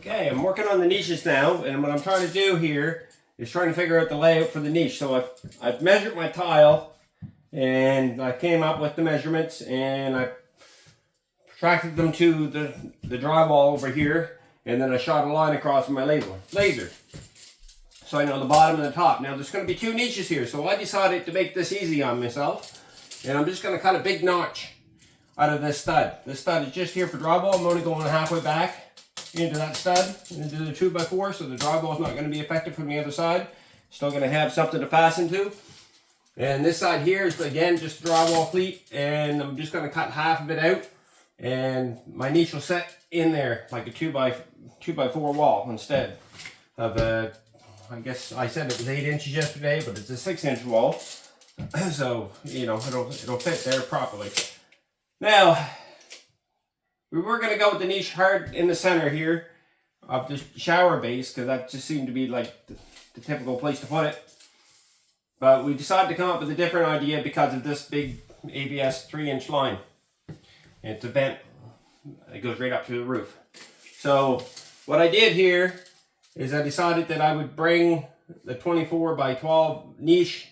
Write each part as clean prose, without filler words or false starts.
Okay, I'm working on the niches now, and what I'm trying to do here is trying to figure out the layout for the niche. So I've measured my tile, and I came up with the measurements, and I protracted them to the drywall over here, and then I shot a line across with my laser. So I know the bottom and the top. Now there's going to be two niches here, so I decided to make this easy on myself, and I'm just going to cut a big notch out of this stud. This stud is just here for drywall. I'm only going halfway back into that stud, into the 2x4, so the drywall is not going to be affected from the other side. Still going to have something to fasten to. And this side here is again just drywall cleat, and I'm just going to cut half of it out, and my niche will set in there like a 2x4 wall instead of a, I guess I said it was 8 inches yesterday, but it's a 6-inch wall. So, you know, it'll fit there properly. Now, we were going to go with the niche hard in the center here of the shower base, because that just seemed to be like the typical place to put it. But we decided to come up with a different idea because of this big ABS 3-inch line. It's a vent. It goes right up to the roof. So what I did here is I decided that I would bring the 24x12 niche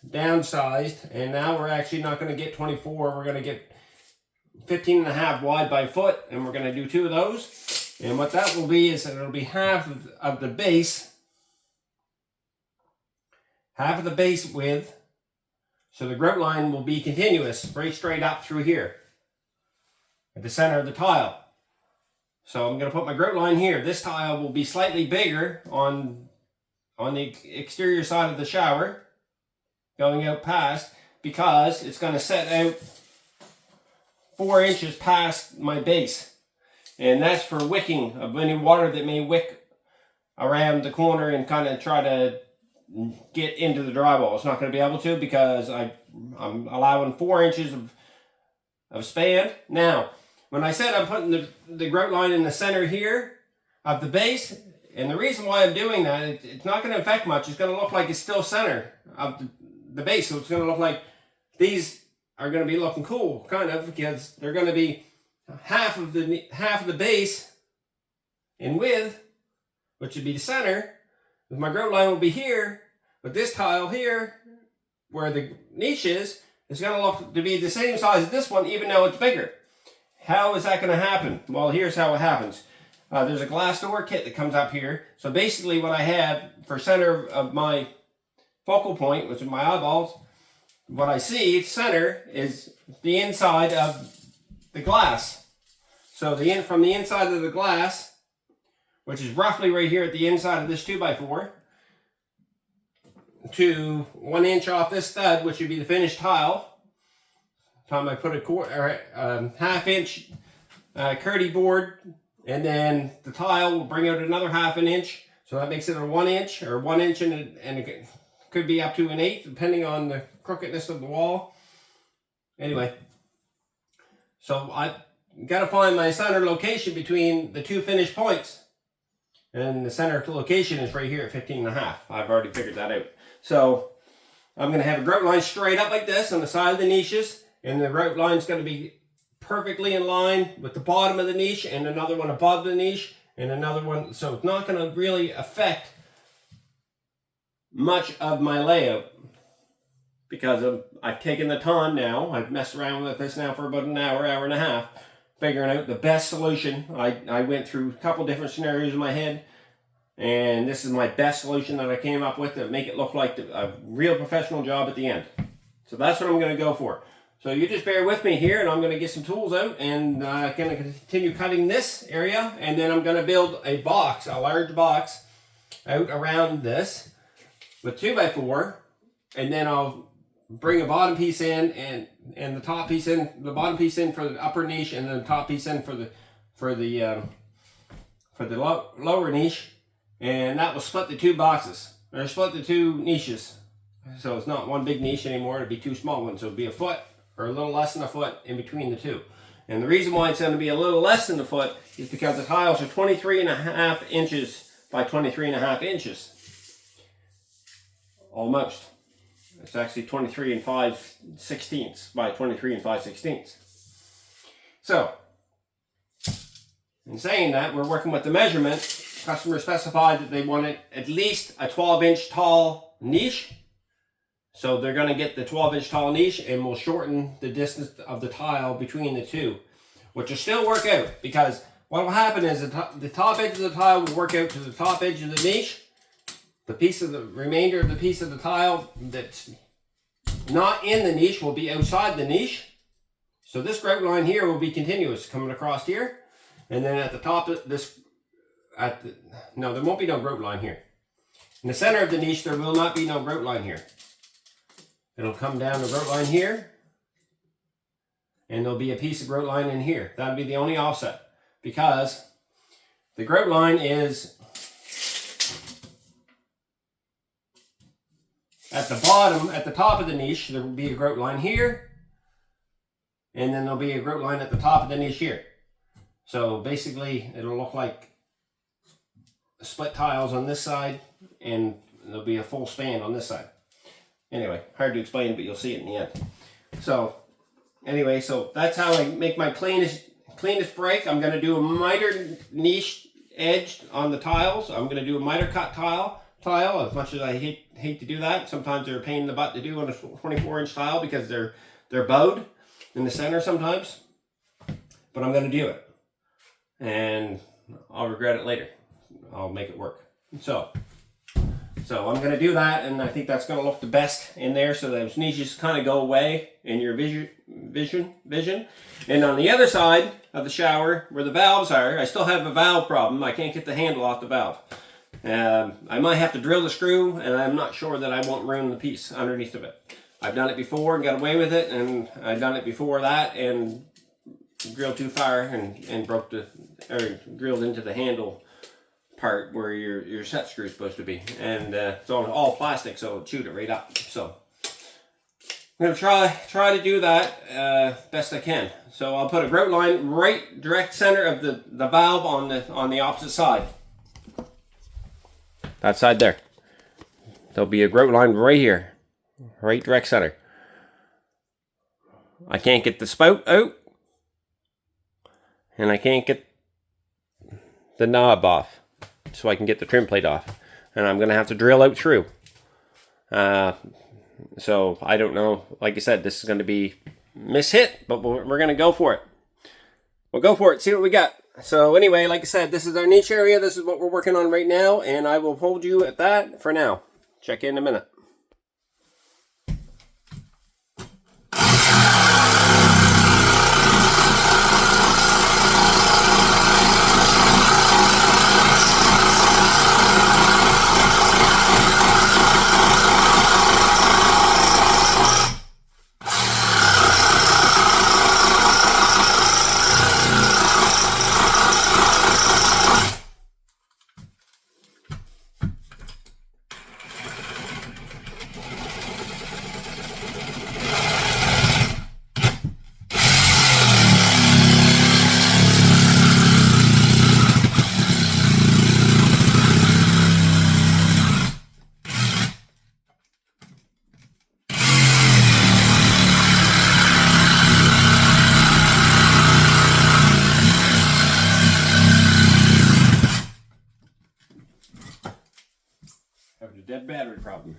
downsized, and now we're actually not going to get 24, we're going to get 15.5 wide by foot, and we're going to do 2 of those. And what that will be is that it'll be half of the base, width, so the grout line will be continuous right straight up through here at the center of the tile. So I'm going to put my grout line here. This tile will be slightly bigger on the exterior side of the shower going out past, because it's going to set out 4 inches past my base, and that's for wicking of any water that may wick around the corner and kind of try to get into the drywall. It's not going to be able to, because I'm allowing 4 inches of span. Now, when I said I'm putting the grout line in the center here of the base, and the reason why I'm doing that, it's not going to affect much. It's going to look like it's still center of the base, so it's going to look like these are going to be looking cool, kind of, because they're going to be half of the base in width, which would be the center. My grout line will be here, but this tile here, where the niche is going to look to be the same size as this one, even though it's bigger. How is that going to happen? Well, here's how it happens. There's a glass door kit that comes up here. So basically what I have for center of my focal point, which is my eyeballs, what I see center is the inside of the glass. So from the inside of the glass, which is roughly right here at the inside of this 2x4, to 1 inch off this stud, which would be the finished tile. Time I put a half-inch Kerdi board, and then the tile will bring out another half an inch, so that makes it a 1 inch, or 1 inch and it could be up to an 1/8, depending on the crookedness of the wall. Anyway, so I got to find my center location between the 2 finished points, and the center location is right here at 15.5. I've already figured that out. So I'm going to have a grout line straight up like this on the side of the niches, and the grout line is going to be perfectly in line with the bottom of the niche, and another one above the niche, and another one. So it's not going to really affect much of my layout, because I've taken the time now. I've messed around with this now for about an hour and a half, figuring out the best solution. I went through a couple different scenarios in my head, and this is my best solution that I came up with to make it look like a real professional job at the end. So that's what I'm going to go for. So you just bear with me here, and I'm going to get some tools out, and I'm going to continue cutting this area, and then I'm going to build a large box out around this with 2x4, and then I'll bring a bottom piece in and the top piece in, the bottom piece in for the upper niche, and then the top piece in for the lower niche, and that will split the 2 boxes, or split the 2 niches. So it's not one big niche anymore, it'll be 2 small ones. So it'll be a foot or a little less than a foot in between the 2. And the reason why it's going to be a little less than a foot is because the tiles are 23.5 inches by 23.5 inches. Almost. It's actually 23 5/16 by 23 5/16. So, In saying that, we're working with the measurement. Customer specified that they wanted at least a 12-inch tall niche. So they're going to get the 12-inch tall niche, and we'll shorten the distance of the tile between the two, which will still work out, because what will happen is the top edge of the tile will work out to the top edge of the niche. The remainder of the piece of the tile that's not in the niche will be outside the niche. So this grout line here will be continuous coming across here, and then at the top of this, no, there won't be no grout line here. In the center of the niche, there will not be no grout line here. It'll come down the grout line here, and there'll be a piece of grout line in here. That'll be the only offset, because the grout line is at the bottom, at the top of the niche. There will be a grout line here, and then there'll be a grout line at the top of the niche here. So basically, it'll look like split tiles on this side, and there'll be a full span on this side. Anyway, hard to explain, but you'll see it in the end. So anyway, so that's how I make my cleanest break. I'm going to do a miter niche edge on the tiles. I'm going to do a miter cut tile. As much as I hate to do that, sometimes they're a pain in the butt to do on a 24-inch tile, because they're bowed in the center sometimes. But I'm going to do it, and I'll regret it later. I'll make it work. So I'm going to do that, and I think that's going to look the best in there, so those niches kind of go away in your vision. And on the other side of the shower, where the valves are, I still have a valve problem. I can't get the handle off the valve. I might have to drill the screw, and I'm not sure that I won't ruin the piece underneath of it. I've done it before and got away with it, and I've done it before that and drilled too far and drilled into the handle part where your set screw is supposed to be, and it's all plastic, so it chewed it right up. So I'm gonna try to do that best I can. So I'll put a grout line right direct center of the valve on the opposite side. That side there. There'll be a grout line right here, right direct center. I can't get the spout out, and I can't get the knob off, so I can get the trim plate off, and I'm gonna have to drill out through. So I don't know. Like I said, this is going to be mishit, but we're going to go for it. We'll go for it. See what we got. So anyway, like I said, this is our niche area. This is what we're working on right now, and I will hold you at that for now. Check in a minute. Having a dead battery problem.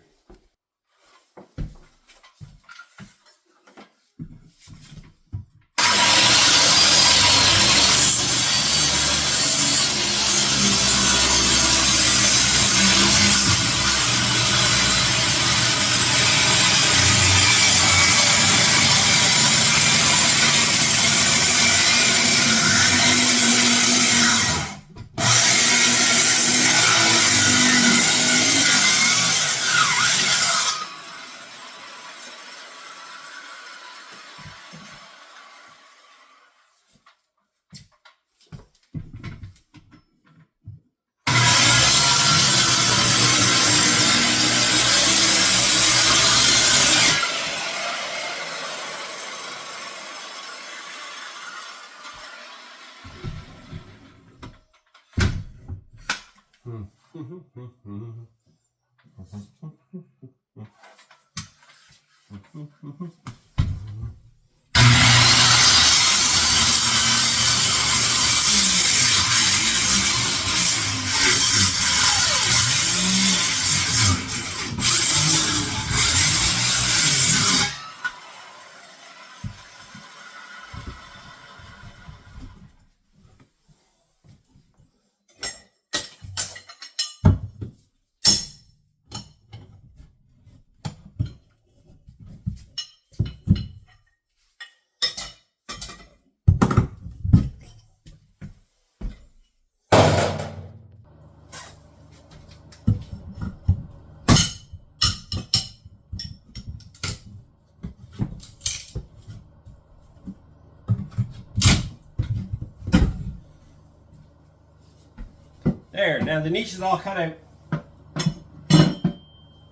There, now the niche is all cut out.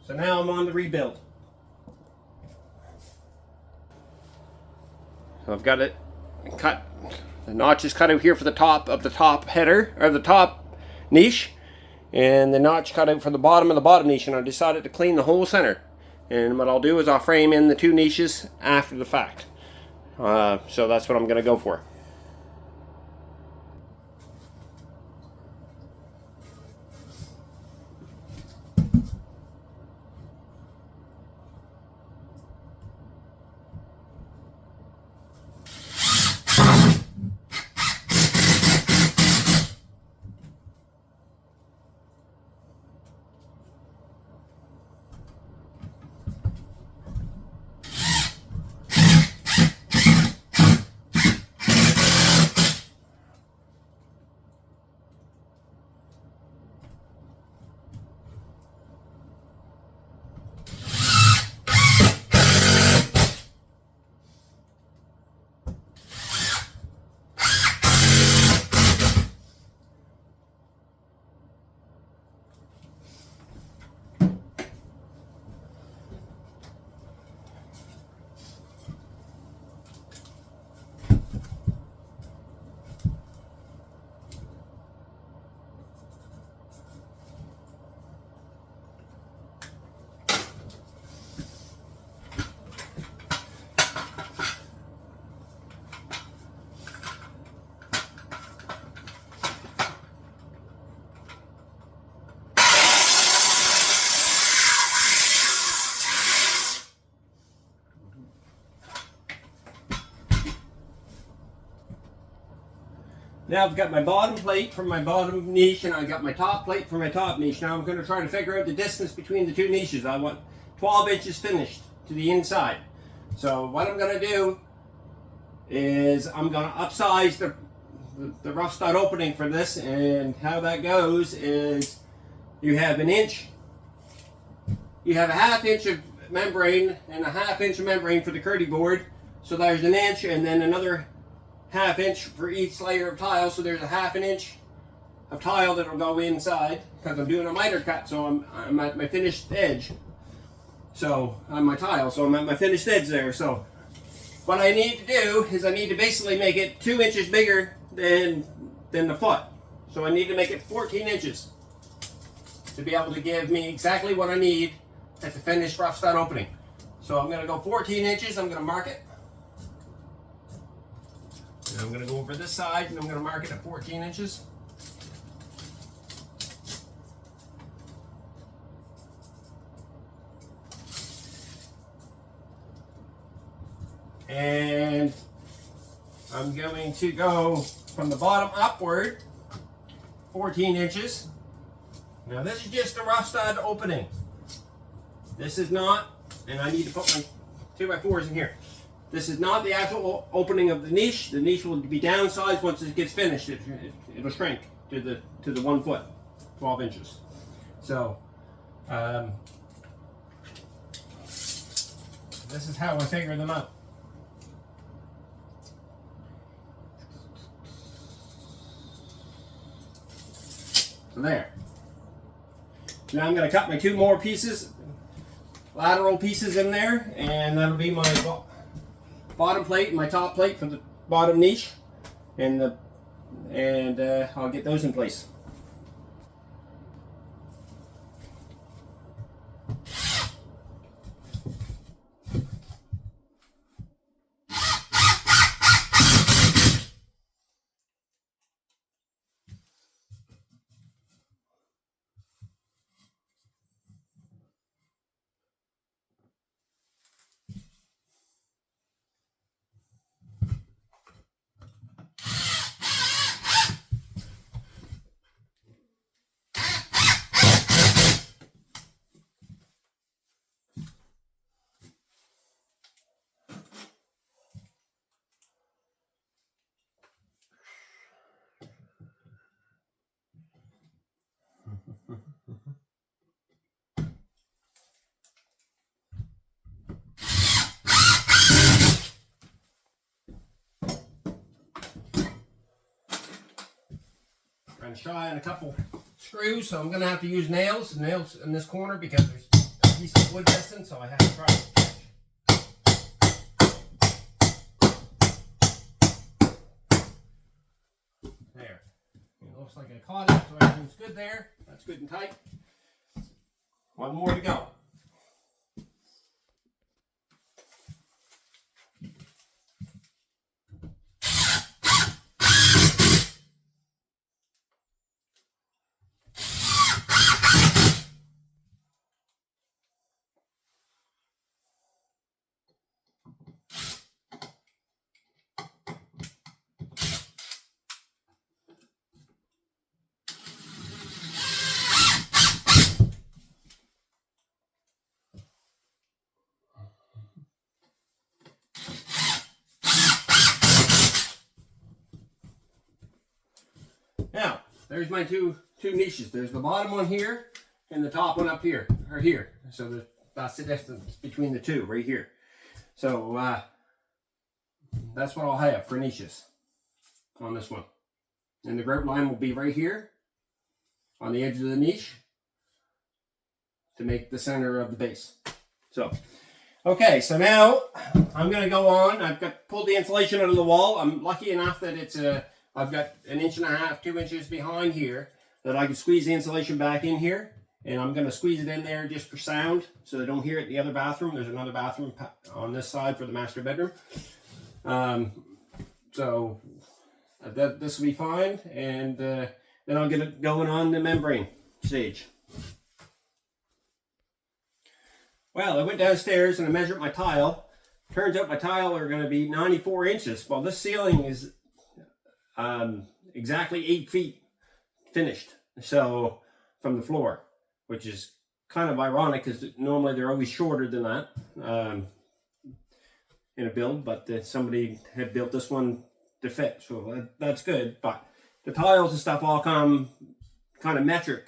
So now I'm on the rebuild. So I've got it cut. The notch is cut out here for the top of the top header, or the top niche. And the notch cut out for the bottom of the bottom niche. And I decided to clean the whole center. And what I'll do is I'll frame in the two niches after the fact. So that's what I'm going to go for. Now I've got my bottom plate from my bottom niche, and I've got my top plate from my top niche. Now I'm going to try to figure out the distance between the two niches. I want 12 inches finished to the inside. So what I'm going to do is I'm going to upsize the rough stud opening for this, and how that goes is you have an inch, you have a ½ inch of membrane and a ½ inch of membrane for the Kerdi board. So there's an inch, and then another ½ inch for each layer of tile, so there's a ½ inch of tile that'll go inside, because I'm doing a miter cut, so I'm at my finished edge. So on my tile, so I'm at my finished edge there. So what I need to do is I need to basically make it 2 inches bigger than the foot. So I need to make it 14 inches to be able to give me exactly what I need at the finished rough stud opening. So I'm going to go 14 inches. I'm going to mark it. And I'm going to go over this side, and I'm going to mark it at 14 inches. And I'm going to go from the bottom upward 14 inches. Now this is just a rough stud opening. This is not, and I need to put my 2x4s in here. This is not the actual opening of the niche. The niche will be downsized once it gets finished. It'll shrink to the 1 foot, 12 inches. So this is how I figure them out. So there. Now I'm going to cut my 2 more pieces, lateral pieces in there, and that'll be my bottom plate and my top plate for the bottom niche, and I'll get those in place. Shy on a couple screws, so I'm going to have to use nails in this corner because there's a piece of wood missing, so I have to try to catch. There. It looks like I caught it, so everything's good there. That's good and tight. One more to go. Now, there's my two niches. There's the bottom one here and the top one up here, or here. So that's the distance between the two, right here. So that's what I'll have for niches on this one. And the grout line will be right here on the edge of the niche to make the center of the base. So, okay, so now I'm going to go on. I've pulled the insulation out of the wall. I'm lucky enough that it's I've got 1.5 inches, 2 inches behind here that I can squeeze the insulation back in here. And I'm going to squeeze it in there just for sound so they don't hear it in the other bathroom. There's another bathroom on this side for the master bedroom. So this will be fine. And then I'll get it going on the membrane stage. Well, I went downstairs and I measured my tile. Turns out my tile are going to be 94 inches. Well, this ceiling is exactly 8 feet finished. So from the floor, which is kind of ironic because normally they're always shorter than that in a build, but somebody had built this one to fit, so that's good. But the tiles and stuff all come kind of metric,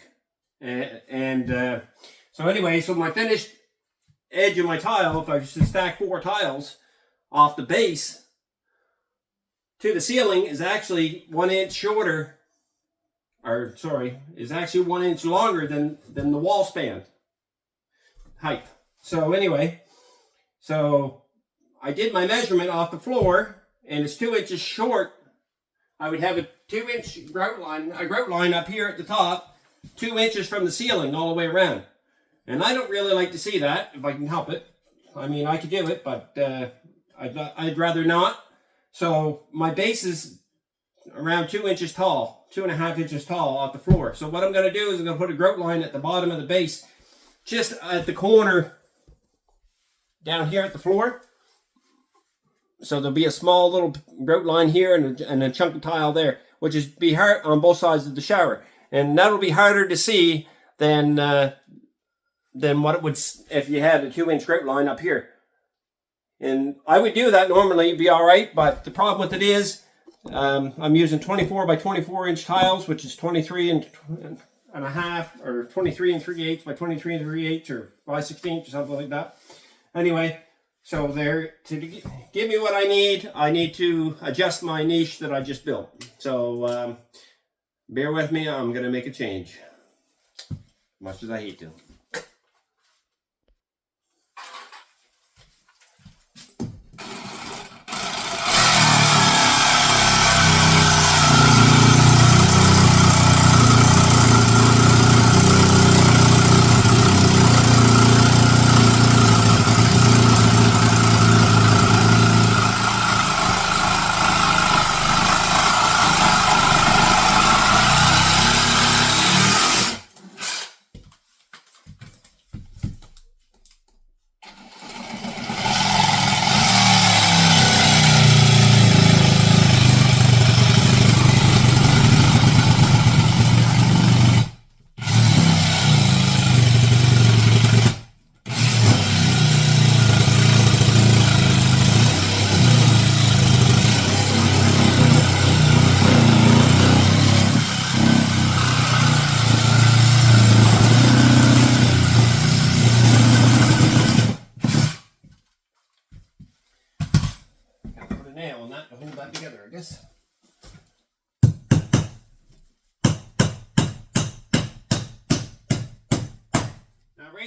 and so anyway, so my finished edge of my tile, if I was to stack 4 tiles off the base to the ceiling, is actually 1 inch shorter, or sorry, is actually 1 inch longer than the wall span height. So anyway, so I did my measurement off the floor, and it's 2 inches short. I would have a 2 inch grout line up here at the top, 2 inches from the ceiling all the way around. And I don't really like to see that if I can help it. I mean, I could do it, but I'd rather not. So my base is around 2 inches tall, 2.5 inches tall off the floor. So what I'm going to do is I'm going to put a grout line at the bottom of the base, just at the corner down here at the floor. So there'll be a small little grout line here and a chunk of tile there, which is be hard on both sides of the shower. And that'll be harder to see than what it would if you had a 2 inch grout line up here. And I would do that normally, it'd be all right, but the problem with it is I'm using 24 by 24 inch tiles, which is 23 and a half, or 23 3/8 by 23 3/8, or 5/16 or something like that. Anyway, so there, to give me what I need to adjust my niche that I just built. So bear with me, I'm going to make a change, much as I hate to.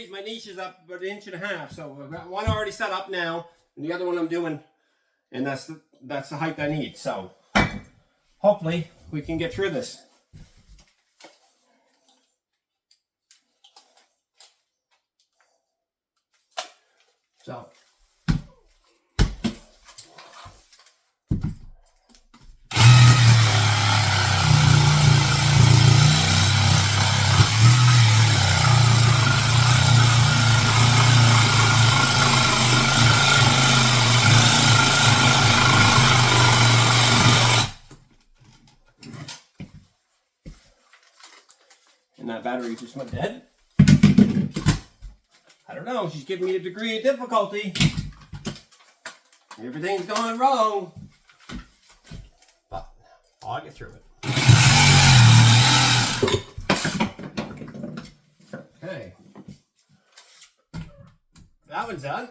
raise my niches up about 1.5 inches. So I've got one already set up now, and the other one I'm doing, and that's the height I need. So hopefully we can get through this. So and that battery just went dead. I don't know, she's giving me a degree of difficulty. Everything's going wrong. But I'll get through it. Okay. That one's done.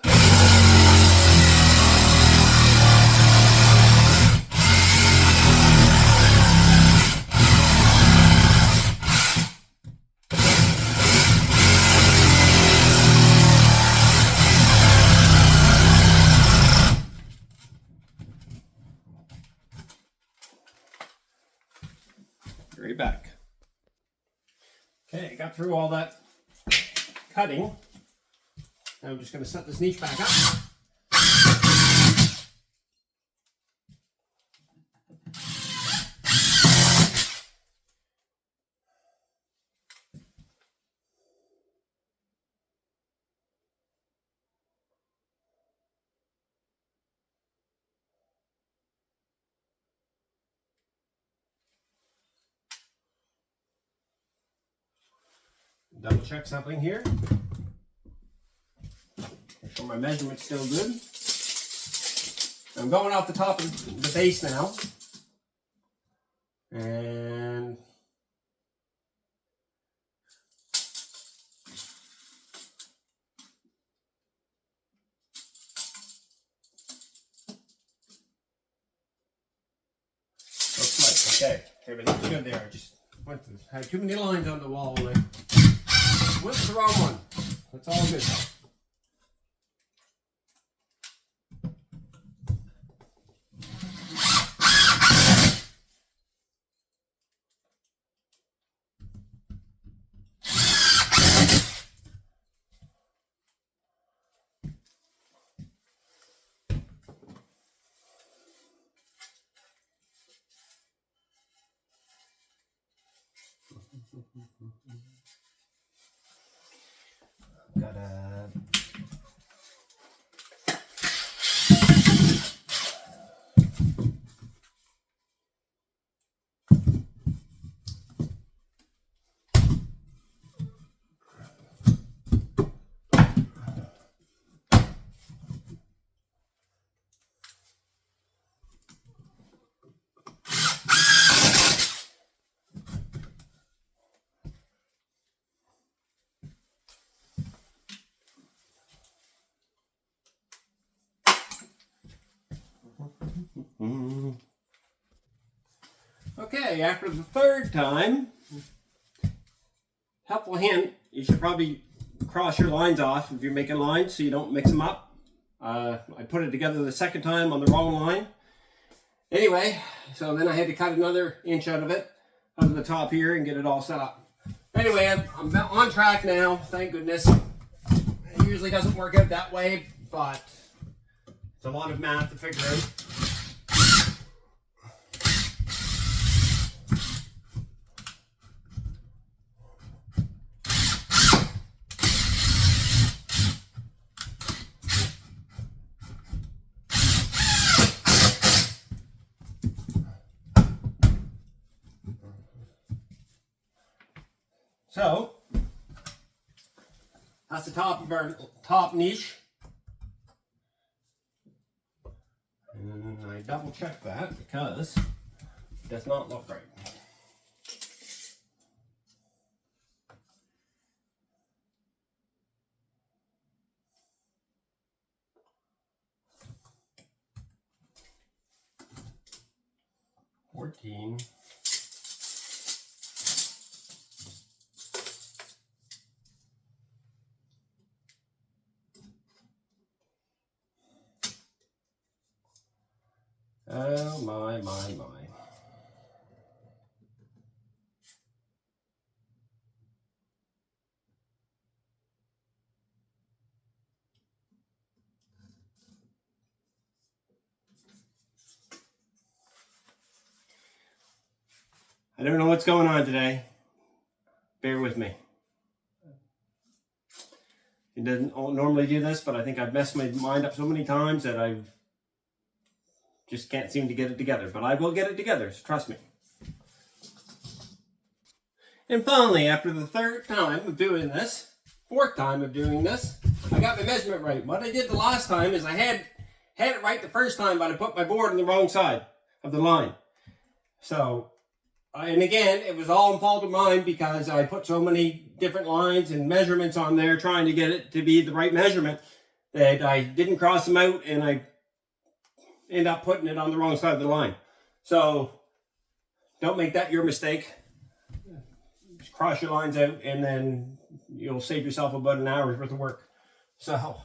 Right back. Okay, got through all that cutting. Now I'm just going to set this niche back up. Double check something here. Make sure my measurement's still good. I'm going off the top of the base now. And looks like, okay, everything's good there. I just had too many lines on the wall and I whipped the wrong one. That's all good though. Gotta Okay, after the third time, helpful hint, you should probably cross your lines off if you're making lines so you don't mix them up. I put it together the second time on the wrong line. Anyway, so then I had to cut another inch out of it, out of the top here, and get it all set up. Anyway, I'm on track now, thank goodness. It usually doesn't work out that way, but it's a lot of math to figure out. So, that's the top of our top niche. And I double check that because it does not look right. $14. My. I don't know what's going on today. Bear with me. It doesn't normally do this, but I think I've messed my mind up so many times that I just can't seem to get it together. But I will get it together, so trust me. And finally, after the fourth time of doing this, I got my measurement right. What I did the last time is I had it right the first time, but I put my board on the wrong side of the line. So, and again, it was all in fault of mine because I put so many different lines and measurements on there trying to get it to be the right measurement that I didn't cross them out, and I end up putting it on the wrong side of the line. So don't make that your mistake. Just cross your lines out and then you'll save yourself about an hour's worth of work. So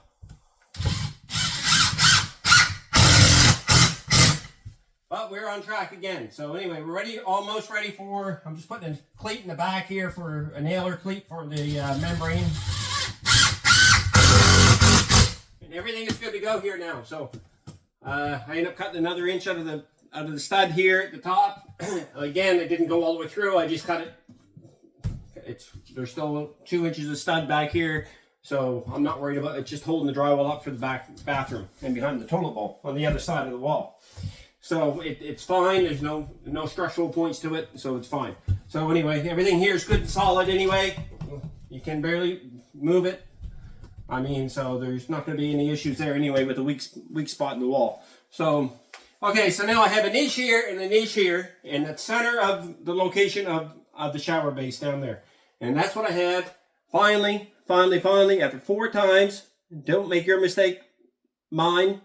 but we're on track again. So anyway, we're ready, almost ready for, I'm just putting a cleat in the back here for a nailer cleat for the membrane. And everything is good to go here now. So I ended up cutting another inch out of the stud here at the top. Again, it didn't go all the way through. I just cut it. There's still 2 inches of stud back here. So I'm not worried about it. It's just holding the drywall up for the bathroom and behind the toilet bowl on the other side of the wall. So it's fine. There's no structural points to it, so it's fine. So anyway, everything here is good and solid anyway. You can barely move it. I mean, so there's not going to be any issues there anyway with the weak spot in the wall. So, okay, so now I have a niche here and a niche here in the center of the location of the shower base down there. And that's what I have. Finally, after 4 times, don't make your mistake mine.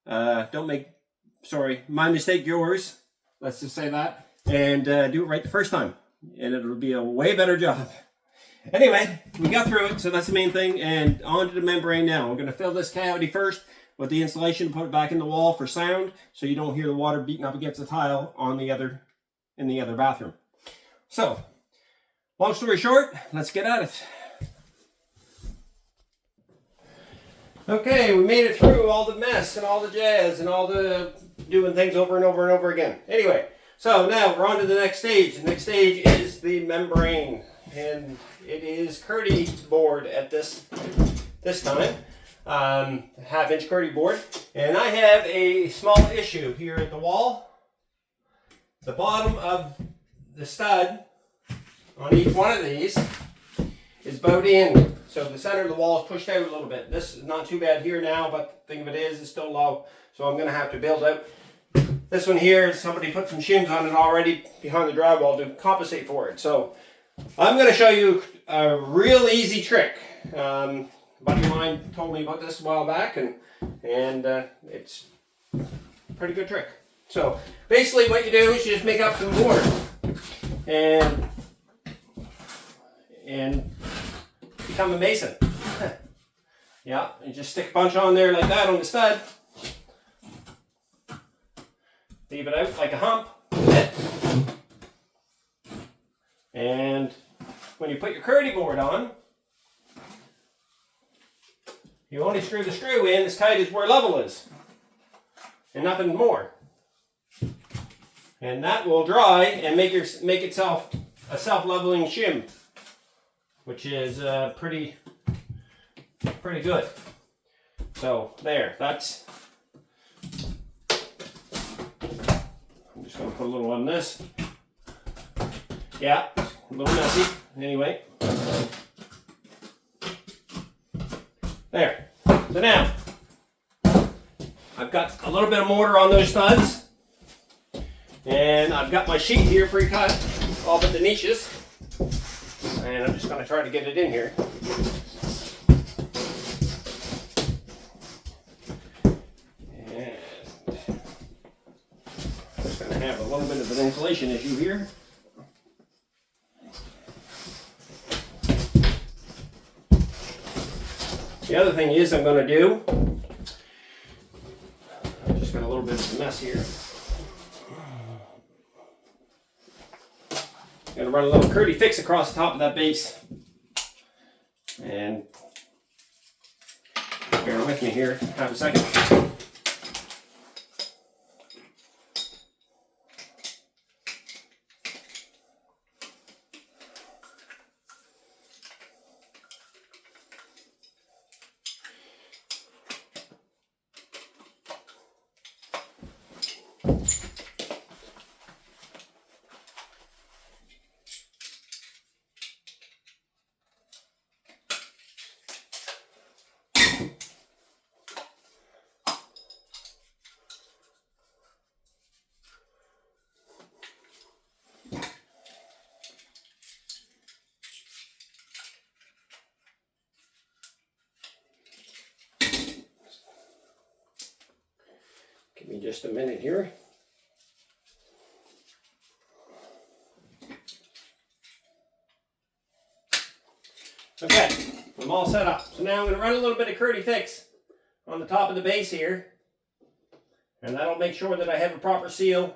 My mistake, yours. Let's just say that. And do it right the first time. And it'll be a way better job. Anyway, we got through it, so that's the main thing. And on to the membrane now. I'm going to fill this cavity first with the insulation, put it back in the wall for sound, so you don't hear the water beating up against the tile in the other bathroom. So, long story short, let's get at it. Okay, we made it through all the mess and all the jazz and all the doing things over and over and over again. Anyway, so now we're on to the next stage. The next stage is the membrane, and it is Kerdi board at this time, 1/2-inch Kerdi board. And I have a small issue here at the wall. The bottom of the stud on each one of these is bowed in. So the center of the wall is pushed out a little bit. This is not too bad here now, but the thing of it is, it's still low. So I'm going to have to build out. This one here, somebody put some shims on it already behind the drywall to compensate for it. So I'm going to show you a real easy trick. A buddy of mine told me about this a while back, and it's a pretty good trick. So basically what you do is you just make up some board and become a mason. Yeah, and just stick a bunch on there like that on the stud. Leave it out like a hump. And when you put your Kerdi board on, you only screw the screw in as tight as where level is, and nothing more. And that will dry and make itself a self-leveling shim, which is pretty good. So there, that's. I'm just going to put a little on this. Yeah, a little messy. Anyway, there. So now I've got a little bit of mortar on those studs, and I've got my sheet here pre-cut, all but the niches. And I'm just going to try to get it in here. And I'm just going to have a little bit of an insulation issue here. The other thing is I'm going to do, I've just got a little bit of a mess here. Gonna run a little curdy fix across the top of that base. And bear with me here, have a second. Give me just a minute here. Okay, I'm all set up. So now I'm going to run a little bit of curdy fix on the top of the base here. And that'll make sure that I have a proper seal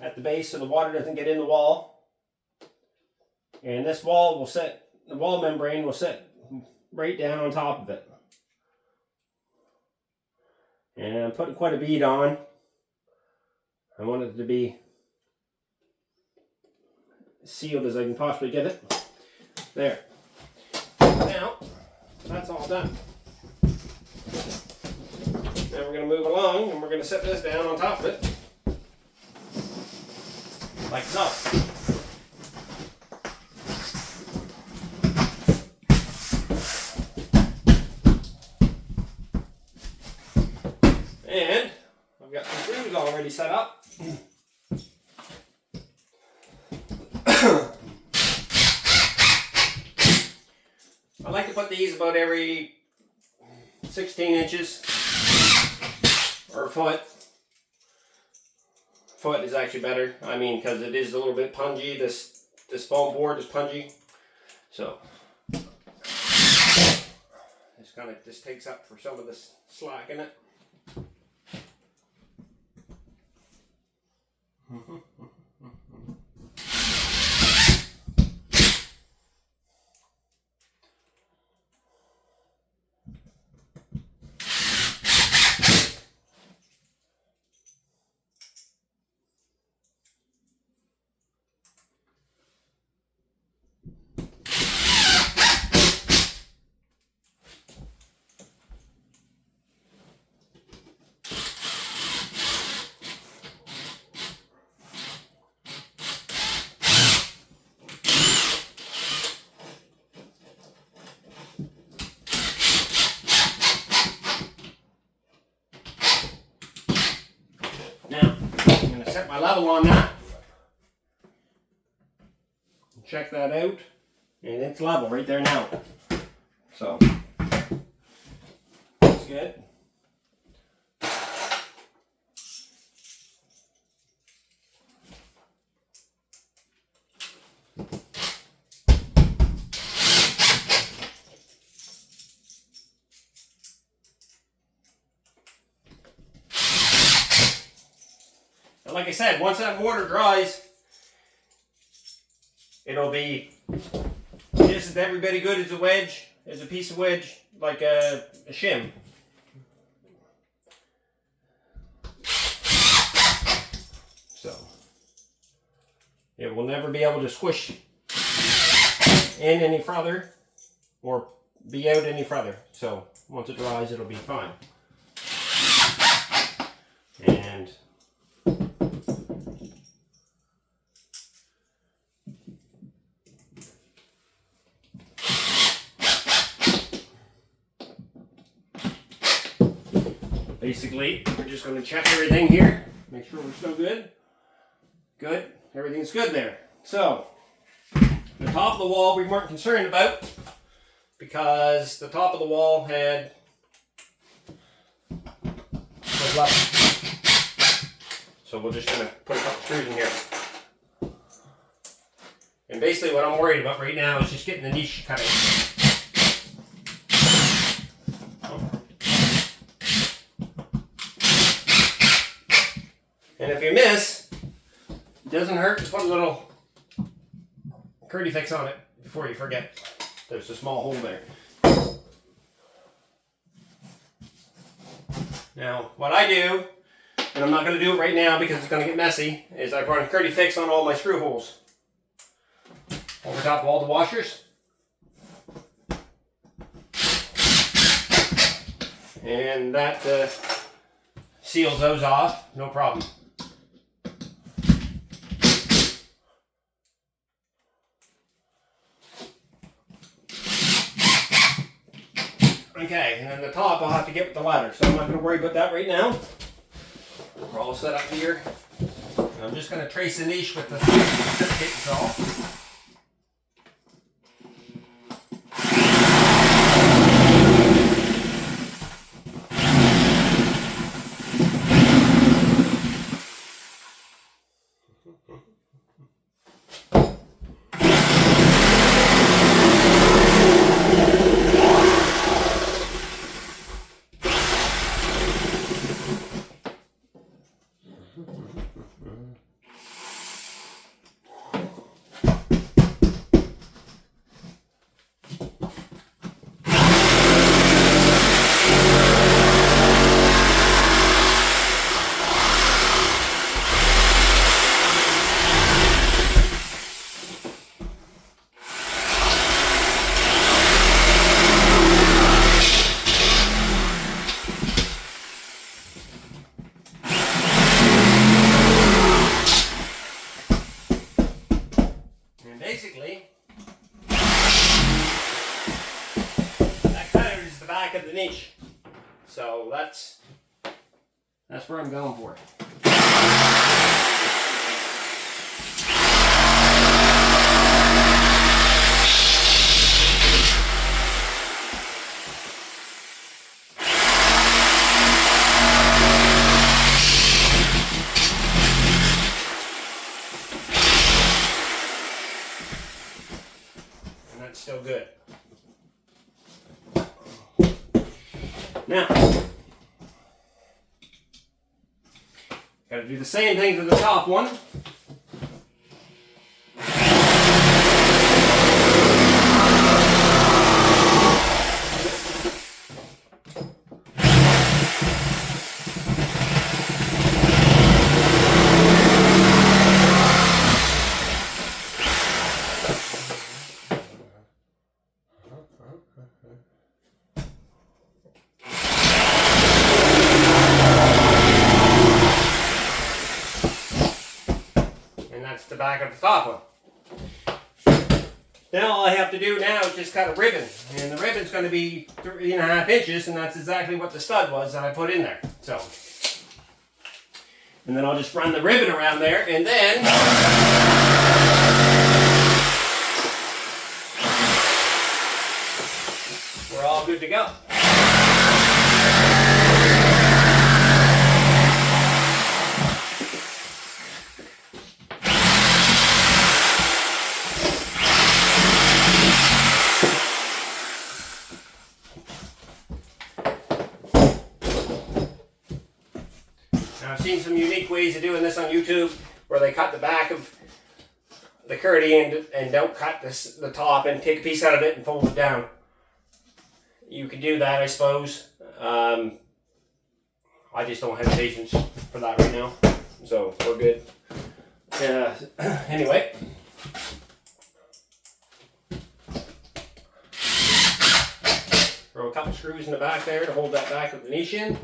at the base so the water doesn't get in the wall. And this wall will set, the wall membrane will set right down on top of it. And I'm putting quite a bead on. I want it to be sealed as I can possibly get it. There. Now, that's all done. Now we're going to move along and we're going to set this down on top of it. Like so. And I've got some screws already set up. I like to put these about every 16 inches or a foot. Foot is actually better. I mean, because it is a little bit pungy. This foam board is pungy. So this kind of just takes up for some of this slack in it. Now, I'm going to set my level on that. Check that out. And it's level right there now. So, that's good. Like I said, once that mortar dries, it'll be just as every bit good as a wedge, as a piece of wedge, like a shim. So, it will never be able to squish in any further or be out any further. So, once it dries, it'll be fine. And basically, we're just going to check everything here, make sure we're still good. Good, everything's good there. So, the top of the wall we weren't concerned about because the top of the wall was level. So we're just going to put a couple screws in here. And basically what I'm worried about right now is just getting the niche cut in. And if you miss, It doesn't hurt to put a little Curdy Fix on it before you forget. There's a small hole there. Now, what I do, and I'm not going to do it right now because it's going to get messy, is I run Curdy Fix on all my screw holes. Over top of all the washers. And that seals those off, no problem. Okay, and then the top I'll have to get with the ladder, so I'm not going to worry about that right now. We're all set up here. I'm just going to trace the niche with the certificate saw. Basically, that cutter is the back of the niche. So that's where I'm going for. Still good. Now, got to do the same thing to the top one. That's the back of the top one. Now all I have to do now is just cut a ribbon, and the ribbon's going to be 3.5 inches, and that's exactly what the stud was that I put in there. So, and then I'll just run the ribbon around there, and then we're all good to go. Now, I've seen some unique ways of doing this on YouTube where they cut the back of the Curdy and don't cut the top and take a piece out of it and fold it down. You could do that, I suppose. I just don't have patience for that right now, so we're good. Anyway. Throw a couple screws in the back there to hold that back of the niche in.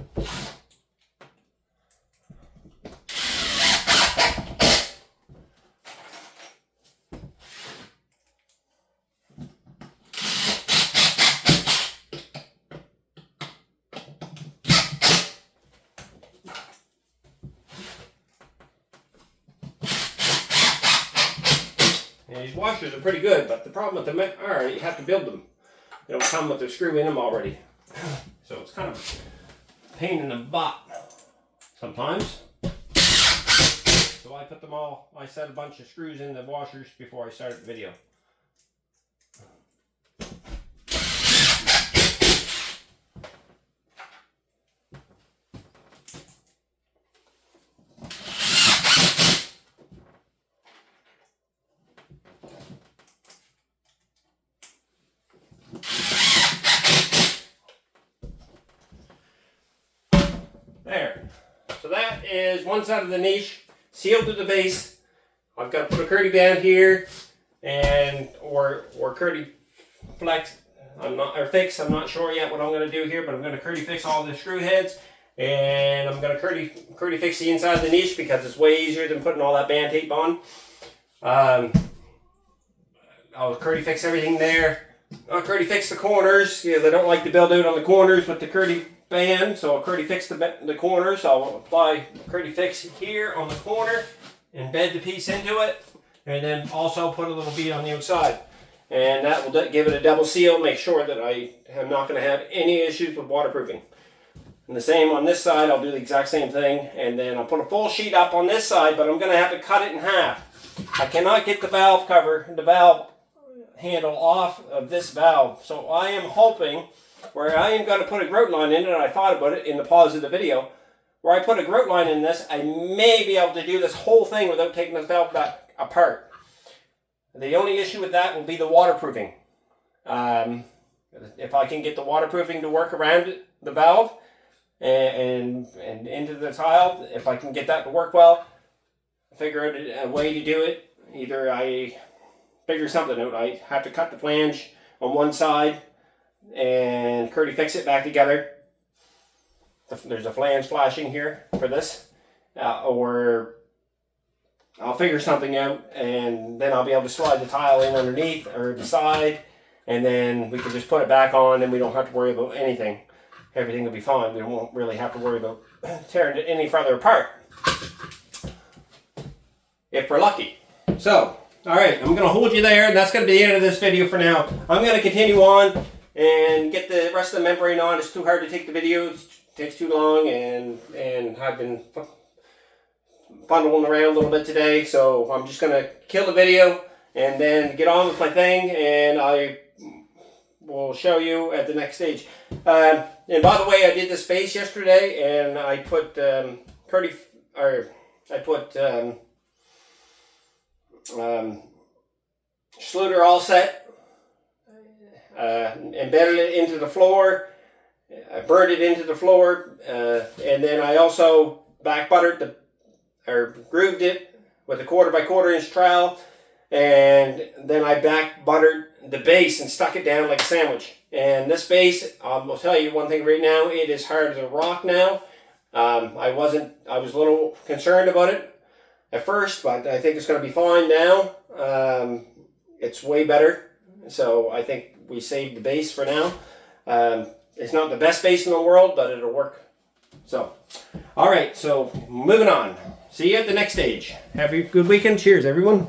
And these washers are pretty good, but the problem with them are you have to build them. They don't come with the screw in them already. So it's kind of a pain in the butt sometimes. So I set a bunch of screws in the washers before I started the video. is one side of the niche sealed to the base. I've got to put a Kerdi band here, and or Kerdi flex. I'm not sure yet what I'm going to do here, but I'm going to Kerdi fix all the screw heads, and I'm going to Kerdi fix the inside of the niche because it's way easier than putting all that band tape on. I'll Kerdi fix everything there. I'll Kerdi fix the corners. Yeah, they don't like to build out on the corners with the Kerdi band, so I'll Kerdi fix the corners. I'll apply Kerdi fix here on the corner, embed the piece into it, and then also put a little bead on the outside. And that will give it a double seal, make sure that I am not going to have any issues with waterproofing. And the same on this side, I'll do the exact same thing, and then I'll put a full sheet up on this side, but I'm going to have to cut it in half. I cannot get the valve cover, the valve handle off of this valve, so I am hoping where I am going to put a grout line in it. I thought about it in the pause of the video. Where I put a grout line in this, I may be able to do this whole thing without taking this valve back apart. The only issue with that will be the waterproofing. If I can get the waterproofing to work around the valve and into the tile, if I can get that to work well, figure out a way to do it. Either I figure something out. I have to cut the flange on one side and Kerdi fix it back together. There's a flange flashing here for this, or I'll figure something out, and then I'll be able to slide the tile in underneath or the side, and then we can just put it back on, and we don't have to worry about anything. Everything will be fine. We won't really have to worry about tearing it any further apart, if we're lucky. So, all right, I'm going to hold you there, and that's going to be the end of this video for now. I'm going to continue on and get the rest of the membrane on. It's too hard to take the videos. It takes too long, and I've been bundling around a little bit today, so I'm just going to kill the video and then get on with my thing, and I will show you at the next stage. And by the way, I did this base yesterday, and I put Schluter all set, embedded it into the floor, I burned it into the floor, and then I also back buttered grooved it with a 1/4 inch trowel, and then I back buttered the base and stuck it down like a sandwich. And this base, I'll tell you one thing right now, it is hard as a rock now. I was a little concerned about it at first, but I think it's going to be fine now. It's way better, so I think we saved the base for now. It's not the best base in the world, but it'll work. So, all right, so moving on. See you at the next stage. Have a good weekend. Cheers, everyone.